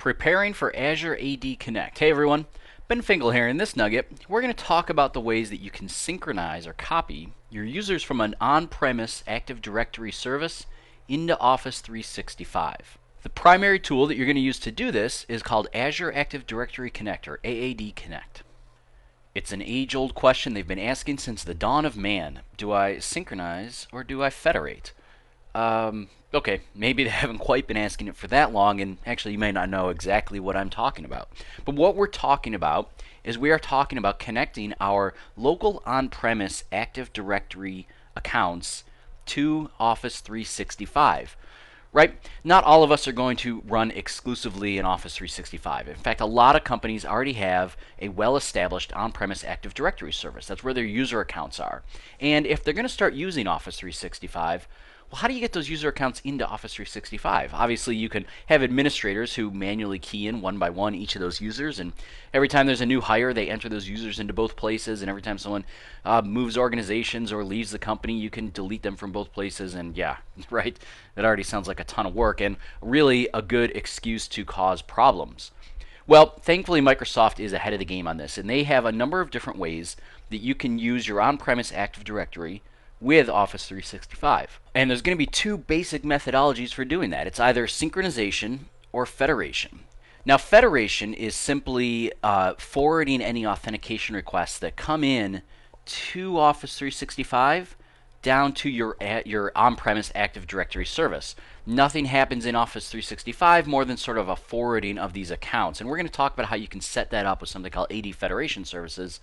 Preparing for Azure AD Connect. Hey everyone, Ben Finkel here. In this nugget, we're going to talk about the ways that you can synchronize or copy your users from an on-premise Active Directory service into Office 365. The primary tool that you're going to use to do this is called Azure Active Directory Connect, or AAD Connect. It's an age-old question they've been asking since the dawn of man. Do I synchronize or do I federate? Okay, maybe they haven't quite been asking it for that long, and actually you may not know exactly what I'm talking about. But what we're talking about is we are talking about connecting our local on-premise Active Directory accounts to Office 365. Right? Not all of us are going to run exclusively in Office 365. In fact, a lot of companies already have a well-established on-premise Active Directory service. That's where their user accounts are. And if they're going to start using Office 365, well, how do you get those user accounts into Office 365? Obviously, you can have administrators who manually key in one by one each of those users, and every time there's a new hire, they enter those users into both places, and every time someone moves organizations or leaves the company, you can delete them from both places, and yeah, right? That already sounds like a ton of work, and really a good excuse to cause problems. Well, thankfully, Microsoft is ahead of the game on this, and they have a number of different ways that you can use your on-premise Active Directory with Office 365. And there's going to be two basic methodologies for doing that. It's either synchronization or federation. Now, federation is simply forwarding any authentication requests that come in to Office 365 down to your on-premise Active Directory service. Nothing happens in Office 365 more than sort of a forwarding of these accounts. And we're going to talk about how you can set that up with something called AD Federation services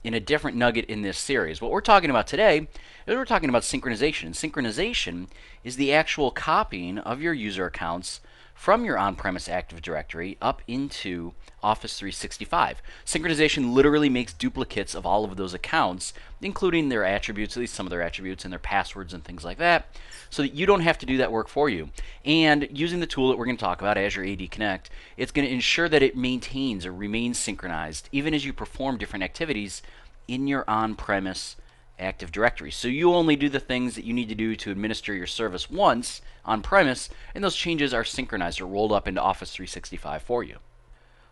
in a different nugget in this series. What we're talking about today is we're talking about synchronization. Synchronization is the actual copying of your user accounts from your on-premise Active Directory up into Office 365. Synchronization literally makes duplicates of all of those accounts, including their attributes, at least some of their attributes and their passwords and things like that, so that you don't have to do that work for you. And using the tool that we're going to talk about, Azure AD Connect, it's going to ensure that it maintains or remains synchronized even as you perform different activities in your on-premise Active Directory. So you only do the things that you need to do to administer your service once on-premise, and those changes are synchronized or rolled up into Office 365 for you.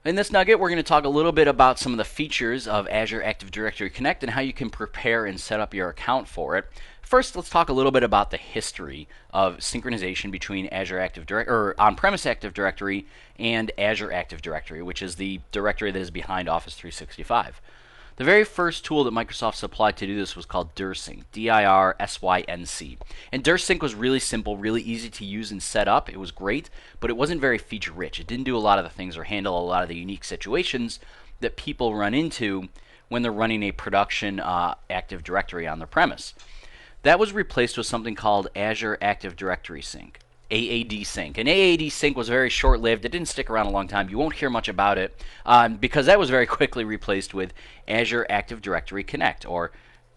In this nugget, we're going to talk a little bit about some of the features of Azure Active Directory Connect and how you can prepare and set up your account for it. First, let's talk a little bit about the history of synchronization between Azure Active Directory, or on-premise Active Directory, and Azure Active Directory, which is the directory that is behind Office 365. The very first tool that Microsoft supplied to do this was called DirSync, D-I-R-S-Y-N-C. And DirSync was really simple, really easy to use and set up. It was great, but it wasn't very feature-rich. It didn't do a lot of the things or handle a lot of the unique situations that people run into when they're running a production Active Directory on their premise. That was replaced with something called Azure Active Directory Sync. AAD Sync. And AAD Sync was very short-lived. It didn't stick around a long time. You won't hear much about it because that was very quickly replaced with Azure Active Directory Connect, or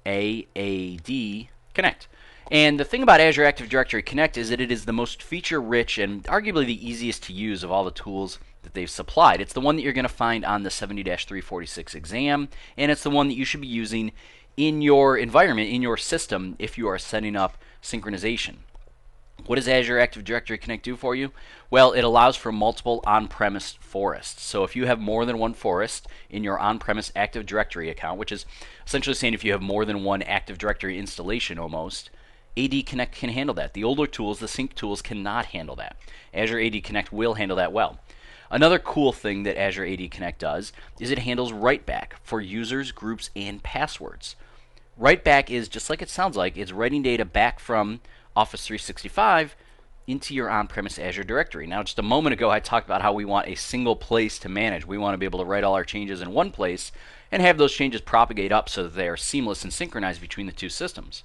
AAD Connect. And the thing about Azure Active Directory Connect is that it is the most feature-rich and arguably the easiest to use of all the tools that they've supplied. It's the one that you're going to find on the 70-346 exam, and it's the one that you should be using in your environment, in your system, if you are setting up synchronization. What does Azure Active Directory Connect do for you? Well, it allows for multiple on-premise forests. So if you have more than one forest in your on-premise Active Directory account, which is essentially saying if you have more than one Active Directory installation almost, AD Connect can handle that. The older tools, the sync tools, cannot handle that. Azure AD Connect will handle that well. Another cool thing that Azure AD Connect does is it handles write-back for users, groups, and passwords. Write-back is, just like it sounds like, it's writing data back from Office 365 into your on-premise Azure directory. Now, just a moment ago, I talked about how we want a single place to manage. We want to be able to write all our changes in one place and have those changes propagate up so that they are seamless and synchronized between the two systems.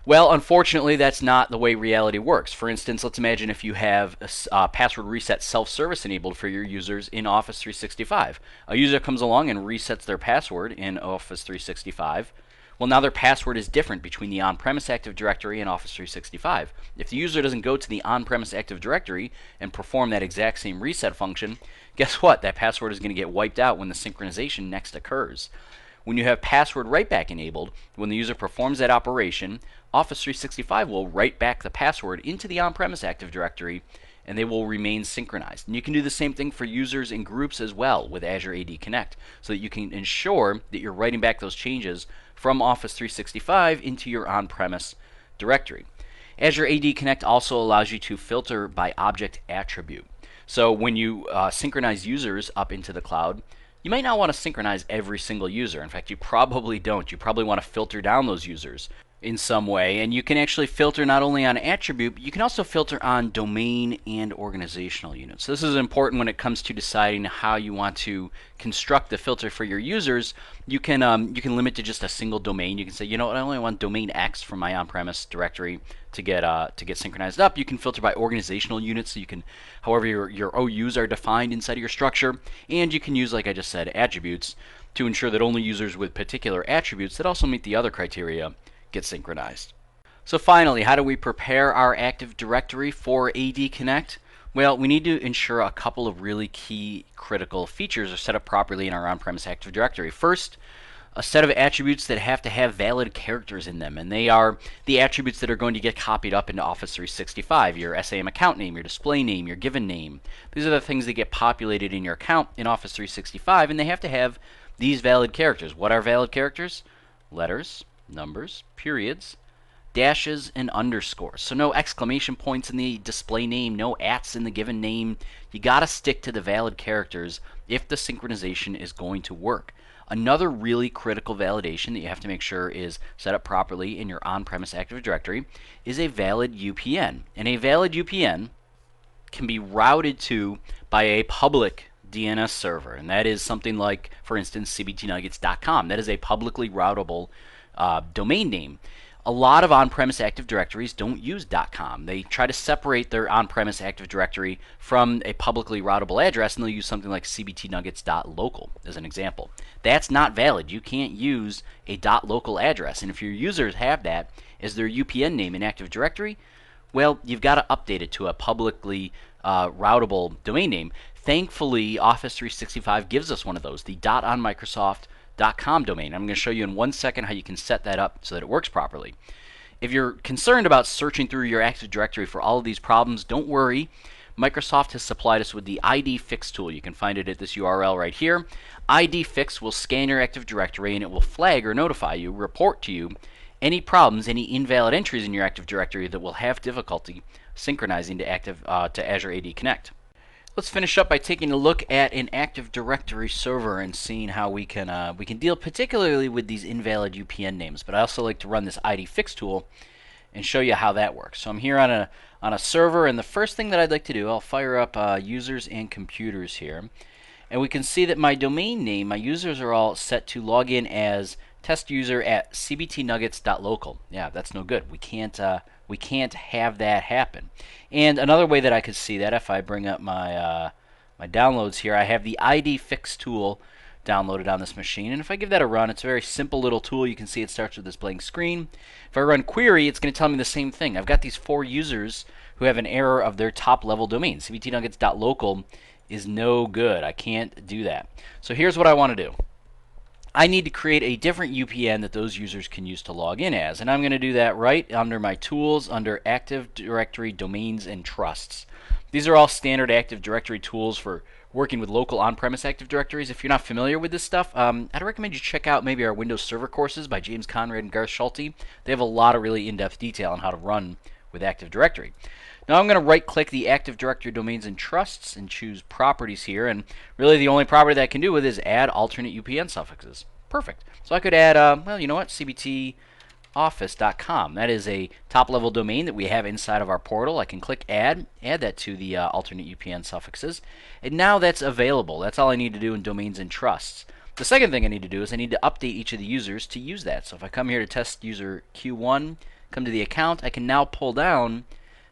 Well, unfortunately, that's not the way reality works. For instance, let's imagine if you have password reset self-service enabled for your users in Office 365. A user comes along and resets their password in Office 365. Well, now their password is different between the on-premise Active Directory and Office 365. If the user doesn't go to the on-premise Active Directory and perform that exact same reset function, guess what? That password is going to get wiped out when the synchronization next occurs. When you have password write-back enabled, when the user performs that operation, Office 365 will write back the password into the on-premise Active Directory, and they will remain synchronized. And you can do the same thing for users and groups as well with Azure AD Connect, so that you can ensure that you're writing back those changes from Office 365 into your on-premise directory. Azure AD Connect also allows you to filter by object attribute. So when you synchronize users up into the cloud, you might not want to synchronize every single user. In fact, you probably don't. You probably want to filter down those users in some way, and you can actually filter not only on attribute, but you can also filter on domain and organizational units. So this is important when it comes to deciding how you want to construct the filter for your users. You can limit to just a single domain. You can say, you know what, I only want domain X from my on-premise directory to get synchronized up. You can filter by organizational units, so you can, however your OUs are defined inside of your structure, and you can use, like I just said, attributes to ensure that only users with particular attributes that also meet the other criteria get synchronized. So finally, how do we prepare our Active Directory for AD Connect? Well, we need to ensure a couple of really key critical features are set up properly in our on-premise Active Directory. First, a set of attributes that have to have valid characters in them, and they are the attributes that are going to get copied up into Office 365, your SAM account name, your display name, your given name. These are the things that get populated in your account in Office 365, and they have to have these valid characters. What are valid characters? Letters, numbers, periods, dashes, and underscores. So no exclamation points in the display name, no ats in the given name. You got to stick to the valid characters if the synchronization is going to work. Another really critical validation that you have to make sure is set up properly in your on-premise Active Directory is a valid UPN. And a valid UPN can be routed to by a public DNS server, and that is something like, for instance, cbtnuggets.com. That is a publicly routable domain name. A lot of on-premise Active Directories don't use .com. They try to separate their on-premise Active Directory from a publicly routable address, and they'll use something like cbtnuggets.local as an example. That's not valid. You can't use a .local address, and if your users have that as their UPN name in Active Directory, well, you've got to update it to a publicly routable domain name. Thankfully, Office 365 gives us one of those, the .onmicrosoft.com domain. I'm going to show you in 1 second how you can set that up so that it works properly. If you're concerned about searching through your Active Directory for all of these problems, don't worry. Microsoft has supplied us with the ID Fix tool. You can find it at this URL right here. ID Fix will scan your Active Directory, and it will flag or notify you, report to you, any problems, any invalid entries in your Active Directory that will have difficulty synchronizing to Azure AD Connect. Let's finish up by taking a look at an Active Directory server and seeing how we can deal particularly with these invalid UPN names. But I also like to run this ID Fix tool and show you how that works. So I'm here on a server, and the first thing that I'd like to do, I'll fire up users and computers here, and we can see that my domain name, my users are all set to log in as test user at cbtnuggets.local. Yeah, that's no good. We can't have that happen. And another way that I could see that, if I bring up my my downloads here, I have the ID Fix tool downloaded on this machine, and if I give that a run, it's a very simple little tool. You can see it starts with this blank screen. If I run query, it's going to tell me the same thing. I've got these 4 users who have an error of their top level domain. cbtnuggets.local is no good. I can't do that. So here's what I want to do. I need to create a different UPN that those users can use to log in as, and I'm going to do that right under my tools under Active Directory Domains and Trusts. These are all standard Active Directory tools for working with local on-premise Active Directories. If you're not familiar with this stuff, I'd recommend you check out maybe our Windows Server courses by James Conrad and Garth Schulte. They have a lot of really in-depth detail on how to run with Active Directory. Now I'm going to right-click the Active Directory Domains and Trusts and choose Properties here, and really the only property that I can do with is add alternate UPN suffixes. Perfect. So I could add, well, you know what, cbtoffice.com. That is a top-level domain that we have inside of our portal. I can click add that to the alternate UPN suffixes, and now that's available. That's all I need to do in Domains and Trusts. The second thing I need to do is I need to update each of the users to use that. So if I come here to test user Q1, come to the account, I can now pull down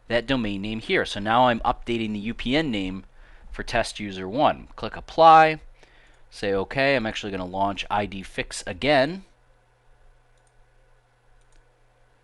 that domain name here. So now I'm updating the UPN name for test user 1. Click apply. Say OK. I'm actually going to launch ID Fix again.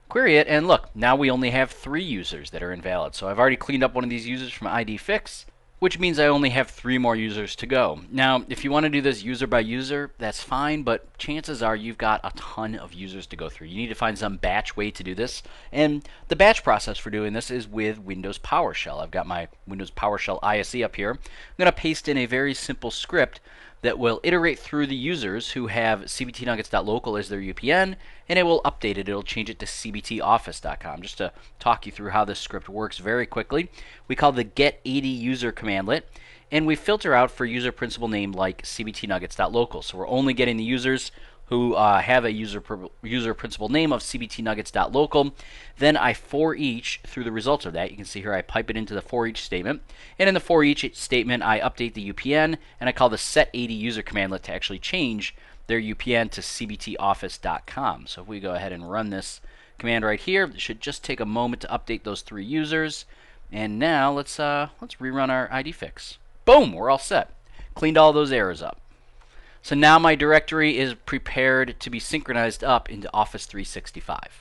Query it, and look, now we only have 3 users that are invalid. So I've already cleaned up one of these users from ID Fix. which means I only have 3 more users to go. Now, if you want to do this user by user, that's fine, but chances are you've got a ton of users to go through. You need to find some batch way to do this, and the batch process for doing this is with Windows PowerShell. I've got my Windows PowerShell ISE up here. I'm going to paste in a very simple script that will iterate through the users who have cbtnuggets.local as their UPN, and it will update it. It'll change it to cbtoffice.com. Just to talk you through how this script works very quickly, we call the get AD user commandlet, and we filter out for user principal name like cbtnuggets.local. So we're only getting the users who have a user principal name of cbtnuggets.local. Then I for each through the results of that. You can see here I pipe it into the for each statement. And in the for each statement, I update the UPN, and I call the set AD user commandlet to actually change their UPN to cbtoffice.com. So if we go ahead and run this command right here, it should just take a moment to update those 3 users. And now let's rerun our ID fix. Boom, we're all set. Cleaned all those errors up. So now my directory is prepared to be synchronized up into Office 365.